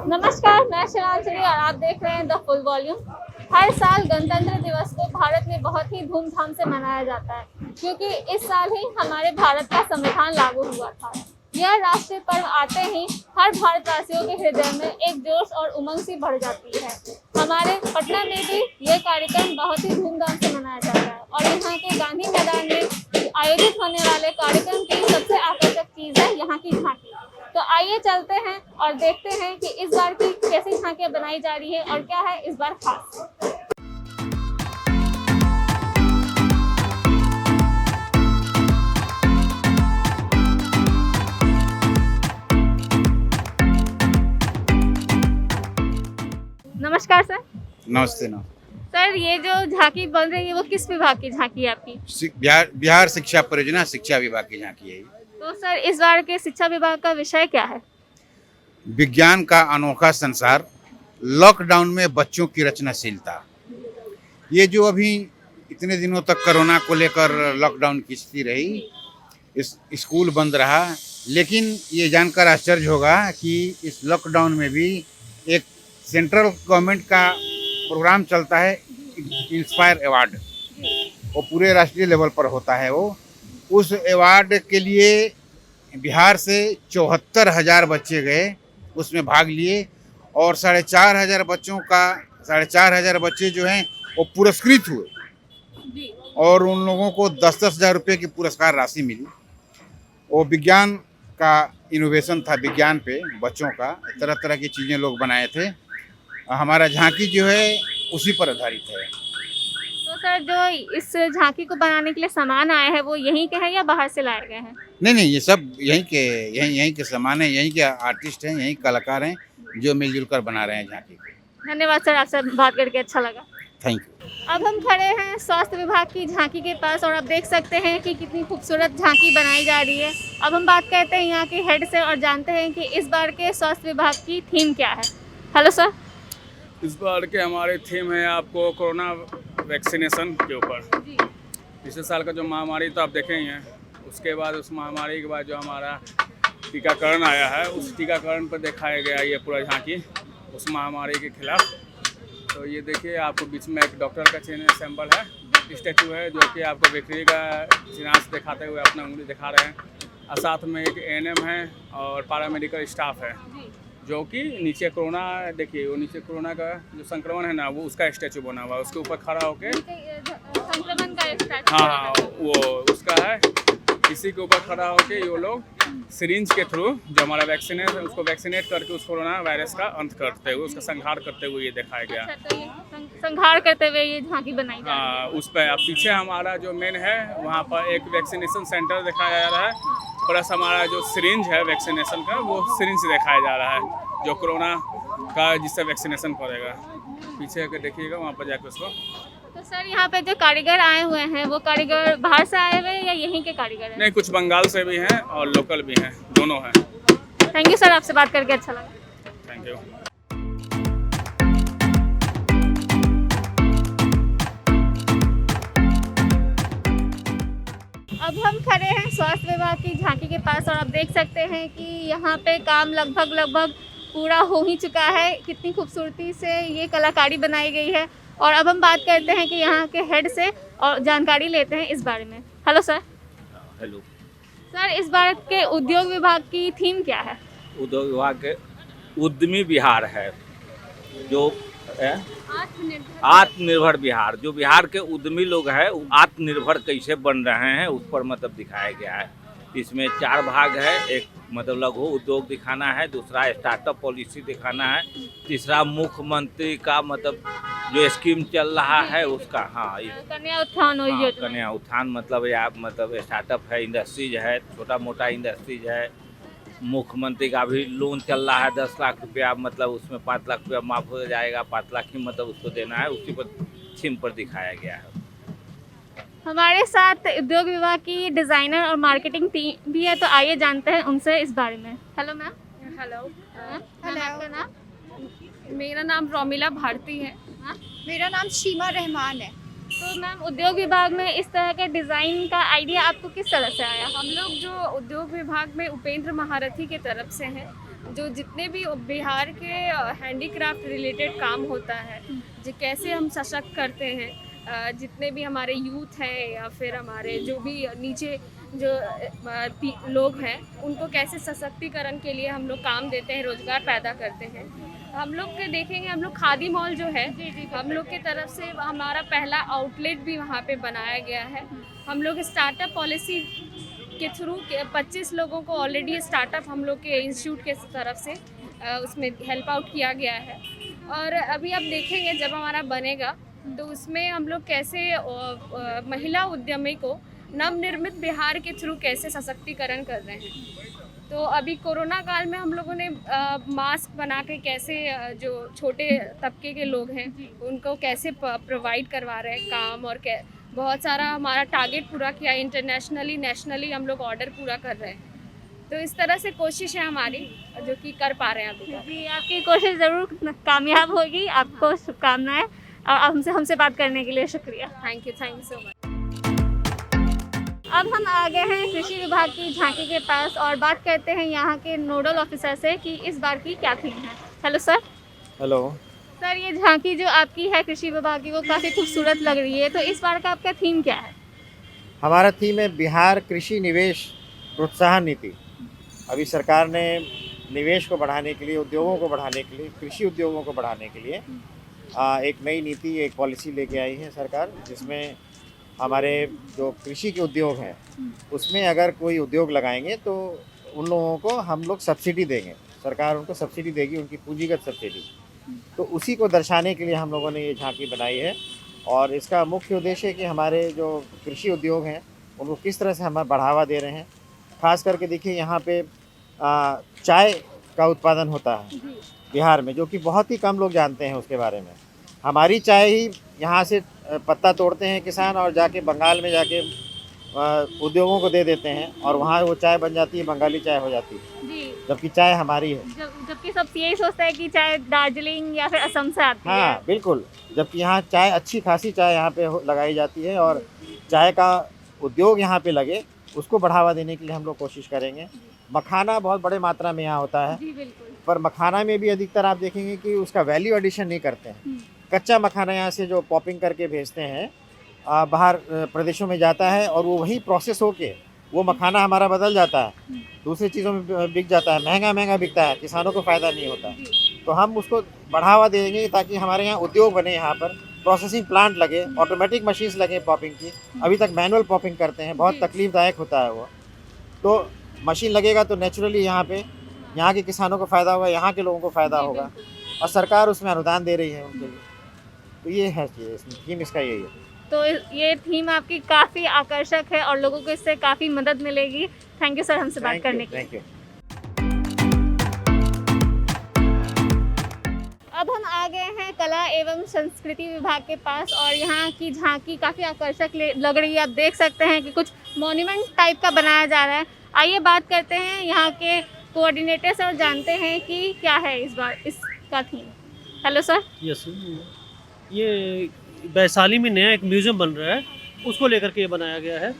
नमस्कार, मैं शिवांजलि और आप देख रहे हैं द फुल वॉल्यूम। हर साल गणतंत्र दिवस को भारत में बहुत ही धूमधाम से मनाया जाता है, क्योंकि इस साल ही हमारे भारत का संविधान लागू हुआ था। यह राष्ट्रीय पर्व आते ही हर भारतवासियों के हृदय में एक जोश और उमंग सी बढ़ जाती है। हमारे पटना में भी यह कार्यक्रम बहुत ही धूमधाम से मनाया जाता है और यहाँ के गांधी मैदान में आयोजित होने वाले कार्यक्रम की सबसे आकर्षक चीज है यहाँ की झांकी। तो आइए चलते हैं और देखते हैं कि इस बार की कैसी झांकियां बनाई जा रही है और क्या है इस बार खास। नमस्कार सर। नमस्ते। नमस्ते सर, ये जो झांकी बन रही है वो किस विभाग की झांकी है आपकी? बिहार शिक्षा परियोजना शिक्षा विभाग की झांकी है। तो सर, इस बार के शिक्षा विभाग का विषय क्या है? विज्ञान का अनोखा संसार, लॉकडाउन में बच्चों की रचनाशीलता। ये जो अभी इतने दिनों तक कोरोना को लेकर लॉकडाउन की स्थिति रही, इस स्कूल बंद रहा, लेकिन ये जानकर आश्चर्य होगा कि इस लॉकडाउन में भी एक सेंट्रल गवर्नमेंट का प्रोग्राम चलता है, इंस्पायर अवार्ड। वो पूरे राष्ट्रीय लेवल पर होता है। वो उस अवार्ड के लिए बिहार से 74,000 बच्चे गए, उसमें भाग लिए और 4,500 बच्चों का 4,500 बच्चे जो हैं वो पुरस्कृत हुए और उन लोगों को 10-10 हज़ार रुपये की पुरस्कार राशि मिली। वो विज्ञान का इनोवेशन था, विज्ञान पे बच्चों का तरह तरह की चीज़ें लोग बनाए थे। हमारा झांकी जो है उसी पर आधारित है। तो सर, जो इस झांकी को बनाने के लिए सामान आए हैं वो यहीं के हैं या बाहर से लाए गए हैं? नहीं, ये सब यहीं के सामान हैं, यहीं के आर्टिस्ट हैं, यहीं कलाकार हैं जो मिलजुल कर बना रहे हैं झांकी को। धन्यवाद सर, आपसे बात करके अच्छा लगा। Thank you. अब हम खड़े हैं स्वास्थ्य विभाग की झांकी के पास और आप देख सकते हैं कि कितनी खूबसूरत झांकी बनाई जा रही है। अब हम बात करते हैं यहाँ के हेड से और जानते हैं कि इस बार के स्वास्थ्य विभाग की थीम क्या है। Hello sir. इस बार के हमारे थीम है आपको कोरोना वैक्सीनेशन के ऊपर। पिछले साल का जो महामारी तो आप देखे ही हैं, उसके बाद उस महामारी के बाद जो हमारा टीकाकरण आया है, उस टीकाकरण पर दिखाया गया ये पूरा झांकी उस महामारी के खिलाफ। तो ये देखिए, आपको बीच में एक डॉक्टर का चेन सैंपल है, स्टैचू है जो कि आपको विक्री का चिन्हांश दिखाते हुए अपना उंगली दिखा रहे हैं, और साथ में एक एएनएम है और पैरामेडिकल स्टाफ है जो कि नीचे कोरोना, देखिए वो नीचे कोरोना का जो संक्रमण है ना, वो उसका स्टैचू बना हुआ है, उसके ऊपर खड़ा होके संक्रमण का स्टैचू। हाँ, वो उसका है। इसी के ऊपर खड़ा होके ये लोग सिरिंज के थ्रू जो हमारा वैक्सीन है उसको वैक्सीनेट करके उस कोरोना वायरस का अंत करते हुए, उसका संहार करते हुए ये दिखाया गया। अच्छा, तो ये संहार करते हुए ये झांकी बनाई जा रही है। उस पर पीछे हमारा जो मेन है वहाँ पर एक वैक्सीनेशन सेंटर दिखाया जा रहा है, प्लस हमारा जो सिरिंज है वैक्सीनेशन का, वो सिरिंज दिखाया जा रहा है जो कोरोना का जिससे वैक्सीनेशन करेगा। पीछे अगर देखिएगा वहाँ पर जाकर उसको। तो सर, यहाँ पे जो कारीगर आए हुए हैं वो कारीगर बाहर से आए हुए हैं या यहीं के कारीगर हैं? नहीं, कुछ बंगाल से भी हैं और लोकल भी हैं, दोनों हैं। थैंक यू सर, आपसे बात करके अच्छा लगा। Thank you. अब हम खड़े हैं स्वास्थ्य विभाग की झांकी के पास और आप देख सकते हैं कि यहाँ पे काम लगभग पूरा हो ही चुका है। कितनी खूबसूरती से ये कलाकारी बनाई गई है। और अब हम बात करते हैं कि यहाँ के हेड से और जानकारी लेते हैं इस बारे में। Hello sir. हेलो सर, इस बार के उद्योग विभाग की थीम क्या है? उद्योग विभाग के उद्यमी बिहार है, जो आत्मनिर्भर बिहार। जो बिहार के उद्यमी लोग हैं वो आत्मनिर्भर कैसे बन रहे हैं उस पर मतलब दिखाया गया है। इसमें 4 भाग है। एक मतलब लघु उद्योग दिखाना है, दूसरा स्टार्टअप पॉलिसी दिखाना है, तीसरा मुख्यमंत्री का मतलब जो स्कीम चल रहा है उसका, हाँ, कन्या उत्थान योजना। कन्या उत्थान मतलब या मतलब स्टार्टअप है, इंडस्ट्रीज है, छोटा मोटा इंडस्ट्रीज है। मुख्यमंत्री का भी लोन चल रहा है 10 लाख रुपया, मतलब उसमें 5 लाख रुपया माफ हो जाएगा, 5 लाख ही मतलब उसको देना है। उसी पर थीम पर दिखाया गया है। हमारे साथ उद्योग विभाग की डिजाइनर और मार्केटिंग टीम भी है, तो आइए जानते हैं उनसे इस बारे में। Hello ma'am. हेलो। हेलो, आपका नाम? मेरा नाम रोमिला भारती है। मेरा नाम शीमा रहमान है। तो मैम, उद्योग विभाग में इस तरह के डिज़ाइन का आइडिया आपको किस तरह से आया? हम लोग जो उद्योग विभाग में उपेंद्र महारथी के तरफ से हैं, जो जितने भी बिहार के हैंडीक्राफ्ट रिलेटेड काम होता है, जो कैसे हम सशक्त करते हैं, जितने भी हमारे यूथ हैं या फिर हमारे जो भी नीचे जो लोग हैं, उनको कैसे सशक्तिकरण के लिए हम लोग काम देते हैं, रोजगार पैदा करते हैं। हम लोग के देखेंगे, हम लोग खादी मॉल जो है, हम लोग की तरफ से हमारा पहला आउटलेट भी वहाँ पे बनाया गया है। हम लोग स्टार्टअप पॉलिसी के थ्रू 25 लोगों को ऑलरेडी स्टार्टअप हम लोग के इंस्टीट्यूट के तरफ से उसमें हेल्प आउट किया गया है। और अभी आप देखेंगे जब हमारा बनेगा तो उसमें हम लोग कैसे महिला उद्यमी को नवनिर्मित बिहार के थ्रू कैसे सशक्तिकरण कर रहे हैं। तो अभी कोरोना काल में हम लोगों ने मास्क बना के कैसे जो छोटे तबके के लोग हैं उनको कैसे प्रोवाइड करवा रहे हैं काम, और बहुत सारा हमारा टारगेट पूरा किया, इंटरनेशनली नेशनली हम लोग ऑर्डर पूरा कर रहे हैं। तो इस तरह से कोशिश है हमारी जो कि कर पा रहे हैं अभी तक। जी, आपकी कोशिश ज़रूर कामयाब होगी। आपको शुभकामनाएं और हमसे बात करने के लिए शुक्रिया। Thank you so much. अब हम आ गए हैं कृषि विभाग की झांकी के पास और बात करते हैं यहाँ के नोडल ऑफिसर से कि इस बार की क्या थीम है। Hello sir. हेलो सर, ये झांकी जो आपकी है कृषि विभाग की वो काफ़ी खूबसूरत लग रही है, तो इस बार का आपका थीम क्या है? हमारा थीम है बिहार कृषि निवेश प्रोत्साहन नीति। अभी सरकार ने निवेश को बढ़ाने के लिए, उद्योगों को बढ़ाने के लिए, कृषि उद्योगों को बढ़ाने के लिए एक नई नीति, एक पॉलिसी लेके आई है सरकार, जिसमें हमारे जो कृषि के उद्योग हैं उसमें अगर कोई उद्योग लगाएंगे तो उन लोगों को हम लोग सब्सिडी देंगे, सरकार उनको सब्सिडी देगी, उनकी पूंजीगत सब्सिडी। तो उसी को दर्शाने के लिए हम लोगों ने ये झांकी बनाई है। और इसका मुख्य उद्देश्य है कि हमारे जो कृषि उद्योग हैं उनको किस तरह से हम बढ़ावा दे रहे हैं। खास करके देखिए यहाँ पे चाय का उत्पादन होता है बिहार में, जो कि बहुत ही कम लोग जानते हैं उसके बारे में। हमारी चाय ही यहाँ से पत्ता तोड़ते हैं किसान और जाके बंगाल में जाके उद्योगों को दे देते हैं और वहाँ वो चाय बन जाती है, बंगाली चाय हो जाती है, जी, जबकि चाय हमारी है। जबकि सब यही सोचता है कि चाय दार्जिलिंग या फिर असम से आती है। हाँ बिल्कुल, जबकि यहाँ चाय, अच्छी खासी चाय यहाँ पे लगाई जाती है और चाय का उद्योग यहाँ पे लगे, उसको बढ़ावा देने के लिए हम लोग कोशिश करेंगे। मखाना बहुत बड़े मात्रा में यहाँ होता है, जी बिल्कुल। पर मखाना में भी अधिकतर आप देखेंगे कि उसका वैल्यू एडिशन नहीं करते हैं। कच्चा मखाना यहाँ से जो पॉपिंग करके भेजते हैं बाहर प्रदेशों में जाता है और वो वहीं प्रोसेस होके वो मखाना हमारा बदल जाता है, दूसरी चीज़ों में बिक जाता है, महंगा बिकता है, किसानों को फ़ायदा नहीं होता। तो हम उसको बढ़ावा देंगे ताकि हमारे यहाँ उद्योग बने, यहाँ पर प्रोसेसिंग प्लांट लगे, ऑटोमेटिक मशीन्स लगे पॉपिंग की। अभी तक मैनुअल पॉपिंग करते हैं, बहुत तकलीफदायक होता है वो। तो मशीन लगेगा तो नेचुरली यहाँ पे यहाँ के किसानों को फ़ायदा होगा, यहाँ के लोगों को फ़ायदा होगा और सरकार उसमें अनुदान दे रही है उनके लिए। तो ये है थीम, इसका यही है। तो ये थीम आपकी काफ़ी आकर्षक है और लोगों को इससे काफ़ी मदद मिलेगी। थैंक यू सर हमसे बात करने के लिए। Thank you. अब हम आ गए हैं कला एवं संस्कृति विभाग के पास और यहाँ की झांकी काफ़ी आकर्षक लग रही है। आप देख सकते हैं कि कुछ मॉन्यूमेंट टाइप का बनाया जा रहा है। आइए बात करते हैं यहाँ के कोऑर्डिनेटर से और जानते हैं कि क्या है इस बार इसका थीम। Hello sir. यस, ये वैशाली में नया एक म्यूज़ियम बन रहा है, उसको लेकर के ये बनाया गया है।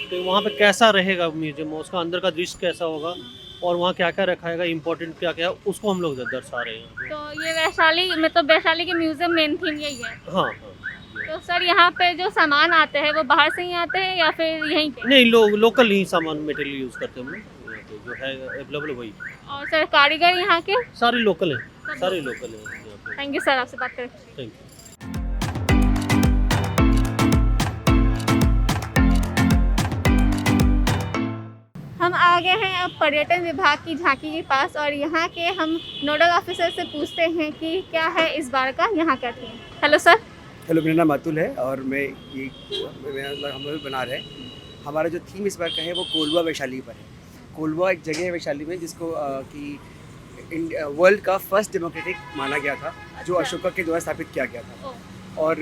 तो वहाँ पे कैसा रहेगा म्यूज़ियम, उसका अंदर का दृश्य कैसा होगा और वहाँ क्या क्या रखा है, इम्पोर्टेंट क्या क्या, उसको हम लोग दर्शा रहे हैं। तो ये वैशाली, मतलब वैशाली के म्यूज़ियम मेन थीम यही है? हाँ। तो सर यहाँ पे जो सामान आते हैं वो बाहर से ही आते हैं या फिर यहीं के? नहीं, लोकल ही सामान मटेरियल यूज़ करते हैं हम लोग, जो है अवेलेबल वही। और सर कारीगर यहाँ के सारे लोकल हैं, सारे लोकल हैं। थैंक यू सर, आपसे बात करें। Thank you. हम आ गए हैं अब पर्यटन विभाग की झांकी के पास और यहाँ के हम नोडल ऑफिसर से पूछते हैं कि क्या है इस बार का यहाँ क्या थीम। Hello sir. हेलो, मेरा नाम अतुल है और हम लोग बना रहे हैं। हमारा जो थीम इस बार का है वो कोलवा वैशाली पर है। कोलवा एक जगह है वैशाली में जिसको कि वर्ल्ड का फर्स्ट डेमोक्रेटिक माना गया था, जो अशोका के द्वारा स्थापित किया गया था। और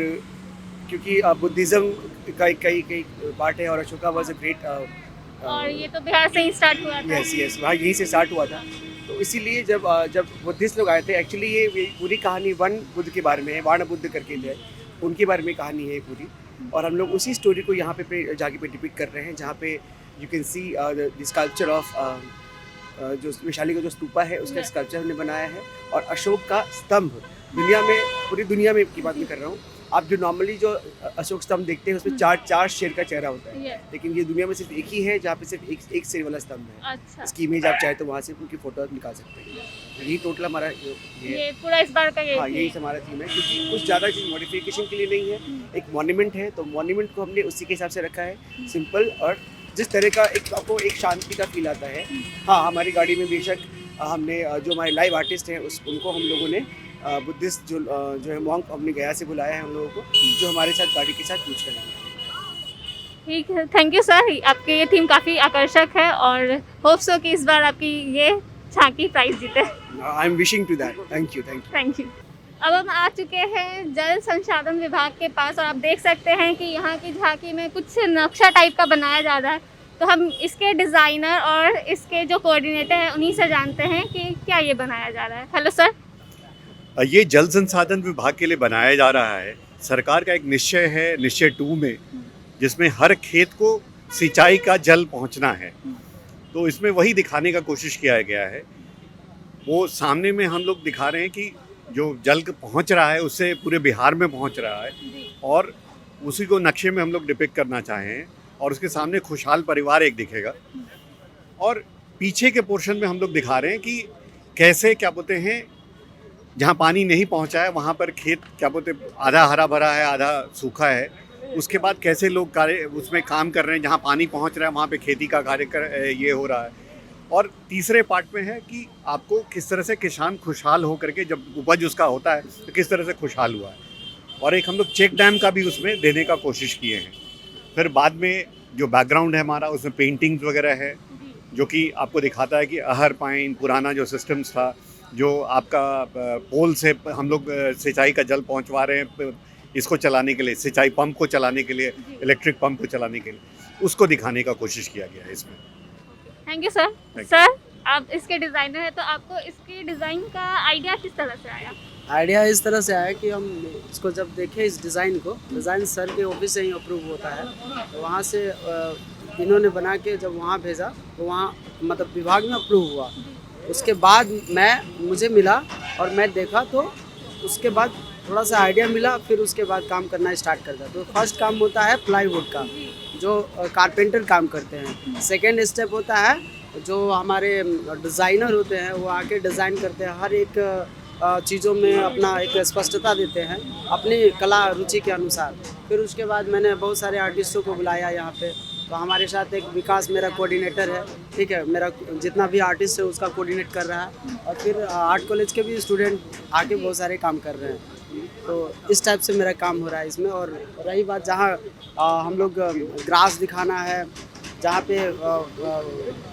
क्योंकि बुद्धिज़्म का कई पार्ट है और अशोका वॉज अ ग्रेट। और ये तो बिहार से ही स्टार्ट हुआ था। यस, वहाँ यहीं से स्टार्ट हुआ था। तो इसीलिए जब बुद्धिस्ट लोग आए थे, एक्चुअली ये पूरी कहानी वन बुद्ध के बारे में है, वाण बुद्ध करके थे, उनके बारे में कहानी है पूरी। और हम लोग उसी स्टोरी को यहाँ पे जाके पे डिपिक्ट कर रहे हैं, जहाँ पे you can see the sculpture of जो वैशाली का जो स्तूपा है उसका स्कल्पचर हमने बनाया है, और अशोक का स्तंभ दुनिया में, पूरी दुनिया में की बात मैं कर रहा हूँ, आप जो नॉर्मली जो अशोक स्तंभ देखते हैं उसमें चार शेर का चेहरा होता है, लेकिन ये दुनिया में सिर्फ एक ही है जहाँ पे सिर्फ एक शेर वाला स्तंभ है। अच्छा, इसकी इमेज आप चाहे तो वहाँ से उनकी फोटो निकाल सकते हैं। यही टोटल हमारा ये पूरा इस बार का हाँ, ये यही हमारा थीम है, क्योंकि कुछ ज़्यादा चीज़ मॉडिफिकेशन के लिए नहीं है। एक मॉन्यूमेंट है तो मॉन्यूमेंट को हमने उसी के हिसाब से रखा है, सिंपल, और जिस तरह का एक आपको एक शांति का फील आता है। हाँ, हमारी गाड़ी में बेशक हमने जो हमारे लाइव आर्टिस्ट हैं उनको हम लोगों ने बुद्धिस्ट जो है मॉन्क हमने गया से बुलाया है हम लोगों को, जो हमारे साथ गाड़ी के साथ पूछ करेंगे। ठीक है, थैंक यू सर। आपके ये थीम काफ़ी आकर्षक है और होप सो कि इस बार आपकी ये झांकी प्राइज जीते। I am wishing to that. Thank you. Thank you. अब हम आ चुके हैं जल संसाधन विभाग के पास और आप देख सकते हैं कि यहाँ की झांकी में कुछ नक्शा टाइप का बनाया जा रहा है, तो हम इसके डिज़ाइनर और इसके जो कोऑर्डिनेटर हैं उन्हीं से जानते हैं कि क्या ये बनाया जा रहा है। Hello sir. ये जल संसाधन विभाग के लिए बनाया जा रहा है। सरकार का एक निश्चय है, निश्चय 2 में, जिसमें हर खेत को सिंचाई का जल पहुंचना है। तो इसमें वही दिखाने का कोशिश किया गया है। वो सामने में हम लोग दिखा रहे हैं कि जो जल पहुंच रहा है उससे पूरे बिहार में पहुंच रहा है, और उसी को नक्शे में हम लोग डिपिक्ट करना चाहें। और उसके सामने खुशहाल परिवार एक दिखेगा, और पीछे के पोर्शन में हम लोग दिखा रहे हैं कि कैसे क्या बोलते हैं जहाँ पानी नहीं पहुँचा है वहाँ पर खेत क्या बोलते आधा हरा भरा है, आधा सूखा है। उसके बाद कैसे लोग कार्य उसमें काम कर रहे हैं, जहाँ पानी पहुँच रहा है वहाँ पे खेती का कार्य ये हो रहा है। और तीसरे पार्ट में है कि आपको किस तरह से किसान खुशहाल हो करके जब उपज उसका होता है तो किस तरह से खुशहाल हुआ है। और एक हम लोग चेक डैम का भी उसमें देने का कोशिश किए हैं। फिर बाद में जो बैकग्राउंड है हमारा उसमें पेंटिंग्स वगैरह है, जो कि आपको दिखाता है कि अहर पाइन पुराना जो सिस्टम्स था, जो आपका पोल से हम लोग सिंचाई का जल पहुंचवा रहे हैं इसको चलाने के लिए, सिंचाई पंप को चलाने के लिए, इलेक्ट्रिक पंप को चलाने के लिए, उसको दिखाने का कोशिश किया गया है इसमें। Thank you sir. सर, आप इसके डिज़ाइनर हैं, तो आपको इसके डिज़ाइन का आइडिया किस तरह से आया? आइडिया इस तरह से आया कि हम इसको जब देखें, इस डिज़ाइन को, डिज़ाइन सर के ऑफिस से ही अप्रूव होता है, तो वहाँ से इन्होंने बना के जब वहाँ भेजा तो वहाँ मतलब विभाग में अप्रूव हुआ। उसके बाद मुझे मिला और मैं देखा, तो उसके बाद थोड़ा सा आइडिया मिला, फिर उसके बाद काम करना स्टार्ट कर दिया। तो फर्स्ट काम होता है प्लाईवुड का, जो कारपेंटर काम करते हैं। सेकेंड स्टेप होता है जो हमारे डिज़ाइनर होते हैं, वो आके डिज़ाइन करते हैं, हर एक चीज़ों में अपना एक स्पष्टता देते हैं अपनी कला रुचि के अनुसार। फिर उसके बाद मैंने बहुत सारे आर्टिस्टों को बुलाया यहाँ पे, तो हमारे साथ एक विकास मेरा कोऑर्डिनेटर है, ठीक है, मेरा जितना भी आर्टिस्ट है उसका कोऑर्डिनेट कर रहा है। और फिर आर्ट कॉलेज के भी स्टूडेंट आके बहुत सारे काम कर रहे हैं। तो इस टाइप से मेरा काम हो रहा है इसमें। और रही बात जहाँ हम लोग ग्रास दिखाना है, जहाँ पे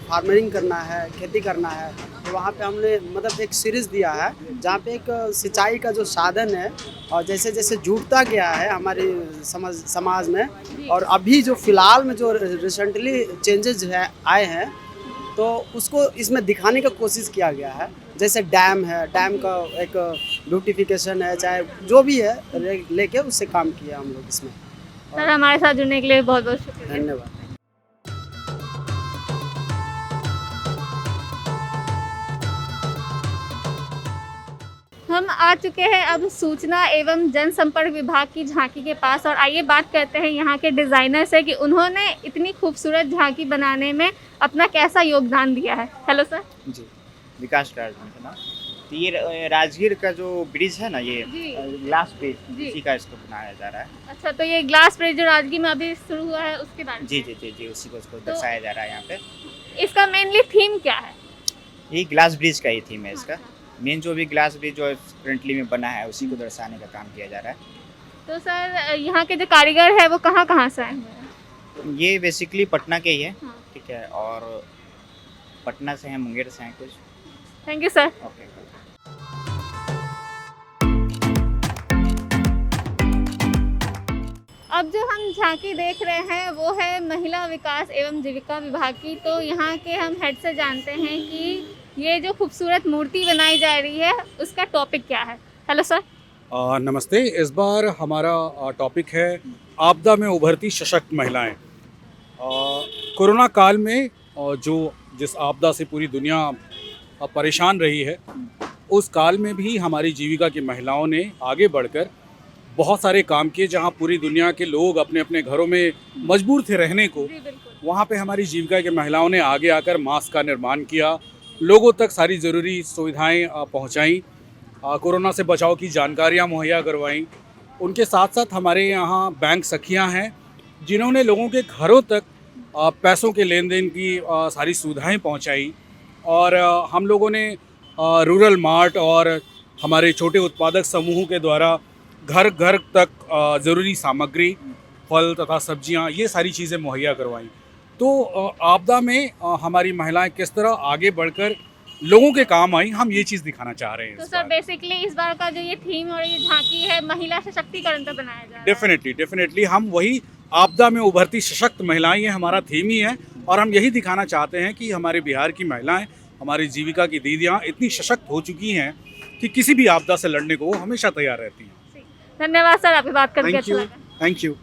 फार्मरिंग करना है, खेती करना है, तो वहाँ पे हमने मतलब एक सीरीज़ दिया है जहाँ पे एक सिंचाई का जो साधन है और जैसे जैसे जुड़ता गया है हमारे समाज में, और अभी जो फ़िलहाल में जो रिसेंटली चेंजेस है आए हैं, तो उसको इसमें दिखाने का कोशिश किया गया है। जैसे डैम है, डैम का एक ब्यूटिफिकेशन है, चाहे जो भी है लेके उससे काम किया हम लोग इसमें। सर, हमारे साथ जुड़ने के लिए बहुत बहुत शुक्रिया। धन्यवाद। हम आ चुके हैं अब सूचना एवं जनसंपर्क विभाग की झांकी के पास, और आइए बात करते हैं यहाँ के डिज़ाइनर से कि उन्होंने इतनी खूबसूरत झांकी बनाने में अपना कैसा योगदान दिया है। Hello sir. जी, विकास राज ना। तो ये राजगीर का जो ब्रिज है ना, ये ग्लास ब्रिज, इसी का इसको बनाया जा रहा है। अच्छा, तो ये ग्लास ब्रिज जो राजगीर में अभी शुरू हुआ है उसके बारे में? जी जी जी जी, उसी को इसको दर्शाया जा रहा है यहाँ पे। इसका मेनली थीम क्या है? ये ग्लास ब्रिज का ही थीम है इसका। मेन जो भी ग्लास ब्रिज जो करंटली में बना है उसी को दर्शाने का काम किया जा रहा है। तो सर, यहाँ के जो कारीगर है वो कहाँ कहाँ से आए हुए हैं? ये बेसिकली पटना के ही है, ठीक है, और पटना से हैं, मुंगेर से हैं कुछ। Thank you sir. ओके। अब जो हम झांकी देख रहे हैं वो है महिला विकास एवं जीविका विभाग की। तो यहाँ के हम हेड से जानते हैं कि ये जो खूबसूरत मूर्ति बनाई जा रही है उसका टॉपिक क्या है। Hello sir. नमस्ते। इस बार हमारा टॉपिक है आपदा में उभरती सशक्त महिलाएं। कोरोना काल में जो जिस आपदा से पूरी दुनिया परेशान रही है, उस काल में भी हमारी जीविका की महिलाओं ने आगे बढ़कर बहुत सारे काम किए। जहां पूरी दुनिया के लोग अपने अपने घरों में मजबूर थे रहने को, वहां पे हमारी जीविका की महिलाओं ने आगे आकर मास्क का निर्माण किया, लोगों तक सारी ज़रूरी सुविधाएं पहुंचाई, कोरोना से बचाव की जानकारियां मुहैया करवाईं। उनके साथ साथ हमारे यहाँ बैंक सखियां हैं जिन्होंने लोगों के घरों तक पैसों के लेन देन की सारी सुविधाएं पहुंचाई। और हम लोगों ने रूरल मार्ट और हमारे छोटे उत्पादक समूहों के द्वारा घर घर तक ज़रूरी सामग्री, फल तथा सब्जियां, ये सारी चीज़ें मुहैया करवाईं। तो आपदा में हमारी महिलाएं किस तरह आगे बढ़कर लोगों के काम आई, हम ये चीज़ दिखाना चाह रहे हैं। तो सर बेसिकली इस बार का जो ये थीम और ये झांकी है, महिला सशक्तिकरण पर बनाया जा रहा है। डेफिनेटली हम वही आपदा में उभरती सशक्त महिलाएं, ये हमारा थीम ही है। और हम यही दिखाना चाहते हैं कि हमारे बिहार की महिलाएं, हमारी जीविका की दीदियाँ इतनी सशक्त हो चुकी हैं कि किसी भी आपदा से लड़ने को वो हमेशा तैयार रहती हैं। धन्यवाद सर, आपकी बात करके अच्छा लगा। Thank you.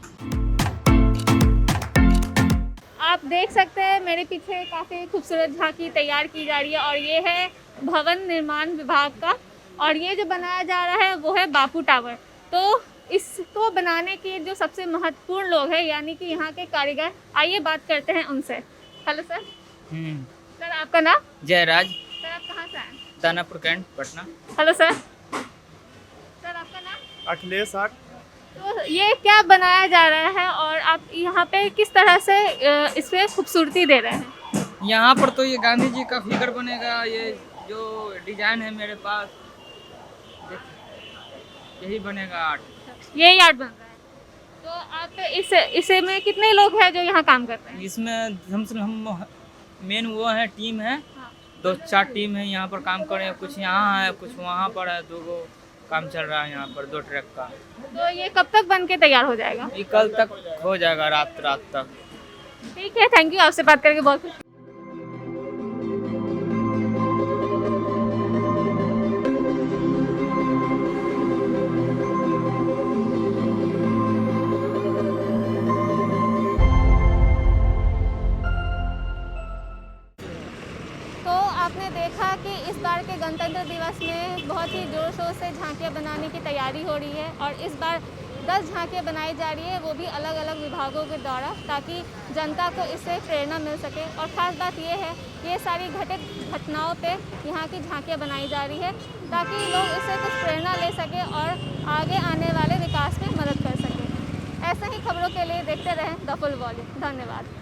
आप देख सकते हैं मेरे पीछे काफ़ी खूबसूरत झांकी तैयार की जा रही है और ये है भवन निर्माण विभाग का। और ये जो बनाया जा रहा है वो है बापू टावर। तो इसको बनाने के जो सबसे महत्वपूर्ण लोग हैं, यानी कि यहाँ के कारीगर, आइए बात करते हैं उनसे। Hello sir. सर आपका नाम? जयराज। सर आप कहाँ से आए? Danapur cantt, Patna. Hello sir. Sir आपका नाम? अखिलेश। तो ये क्या बनाया जा रहा है और आप यहाँ पे किस तरह से इसमें खूबसूरती दे रहे हैं? यहाँ पर तो ये गांधी जी का फिगर बनेगा। ये जो डिजाइन है मेरे पास, यही बनेगा आर्ट। यही आर्ट बन रहा है। तो आप इसे में कितने लोग हैं जो यहाँ काम करते हैं? इसमें हम मेन वो है, टीम है। 2-4 टीम है यहाँ पर काम कर रहे हैं। कुछ यहाँ है, कुछ वहाँ पर है। 2 काम चल रहा है यहाँ पर, 2 ट्रक का। तो ये कब तक बन के तैयार हो जाएगा? ये कल तक हो जाएगा, रात तक। ठीक है, थैंक यू। आपसे बात करके बहुत खुशी। आपने देखा कि इस बार के गणतंत्र दिवस में बहुत ही जोर शोर से झांकियाँ बनाने की तैयारी हो रही है और इस बार 10 झांकियाँ बनाई जा रही है, वो भी अलग अलग विभागों के द्वारा, ताकि जनता को इससे प्रेरणा मिल सके। और ख़ास बात ये है कि ये सारी घटित घटनाओं पे यहाँ की झांकियाँ बनाई जा रही है ताकि लोग इससे कुछ प्रेरणा ले सकें और आगे आने वाले विकास में मदद कर सकें। ऐसे ही खबरों के लिए देखते रहें द फुल वॉल्यूम। धन्यवाद।